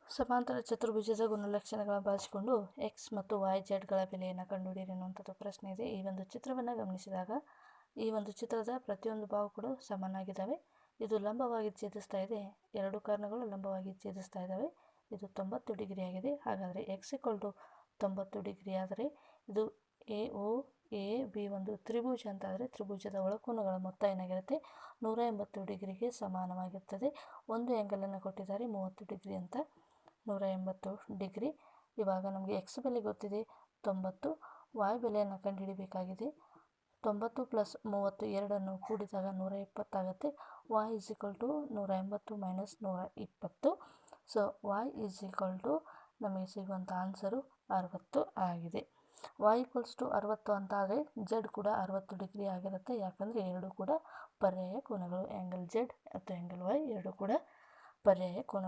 ಸಮಾಂತರ ಚತುರ್ಭುಜದ ಗುಣಲಕ್ಷಣಗಳನ್ನು ಬಳಸಿಕೊಂಡು ಎಕ್ಸ್ ಮತ್ತು ವೈ ಜೆಡ್ಗಳ ಬೆಲೆಯನ್ನು ಕಂಡುಹಿಡಿಯಿರಿ ಅನ್ನುವಂಥದ್ದು ಪ್ರಶ್ನೆ ಇದೆ. ಈ ಒಂದು ಚಿತ್ರವನ್ನು ಗಮನಿಸಿದಾಗ ಈ ಒಂದು ಚಿತ್ರದ ಪ್ರತಿಯೊಂದು ಭಾವ ಕೂಡ ಸಮನಾಗಿದ್ದಾವೆ. ಇದು ಲಂಬವಾಗಿ ಛೇದಿಸ್ತಾ ಇದೆ. ಎರಡು ಕರ್ಣಗಳು ಲಂಬವಾಗಿ ಛೇದಿಸ್ತಾ ಇದ್ದಾವೆ. ಇದು 90 ಡಿಗ್ರಿ ಆಗಿದೆ. ಹಾಗಾದರೆ ಎಕ್ಸ್ = 90 ಡಿಗ್ರಿ ಆದರೆ ಇದು ಎ ಬಿ ಒಂದು ತ್ರಿಭುಜ ಅಂತಾದರೆ ತ್ರಿಭುಜದ ಒಳಕೋನಗಳ ಮೊತ್ತ ಏನಾಗಿರುತ್ತೆ 180 ಡಿಗ್ರಿಗೆ ಸಮಾನವಾಗಿರ್ತದೆ. ಒಂದು ಆ್ಯಂಗಲನ್ನು ಕೊಟ್ಟಿದ್ದಾರೆ 30 ಡಿಗ್ರಿ ಅಂತ. 180 ಡಿಗ್ರಿ. ಇವಾಗ ನಮಗೆ ಎಕ್ಸ್ ಬೆಲೆ ಗೊತ್ತಿದೆ 90, ವೈ ಬೆಲೆಯನ್ನು ಕಂಡುಹಿಡಿಯಬೇಕಾಗಿದೆ. 90 + 30 ಎರಡನ್ನು ಕೂಡಿದಾಗ 120 ಆಗುತ್ತೆ. y = 180 - 120. ಸೊ y = ನಮಗೆ ಸಿಗುವಂಥ ಆನ್ಸರು 60 ಆಗಿದೆ. y = 60 ಅಂತಾದರೆ z ಕೂಡ 60 ಡಿಗ್ರಿ ಆಗಿರುತ್ತೆ. ಯಾಕಂದರೆ ಎರಡು ಕೂಡ ಪರ್ಯಾಯ ಕೋನಗಳು. ಆ್ಯಂಗಲ್ Z ಮತ್ತು ಆ್ಯಂಗಲ್ Y ಎರಡು ಕೂಡ ಪರ್ಯಾಯ ಕೋನ.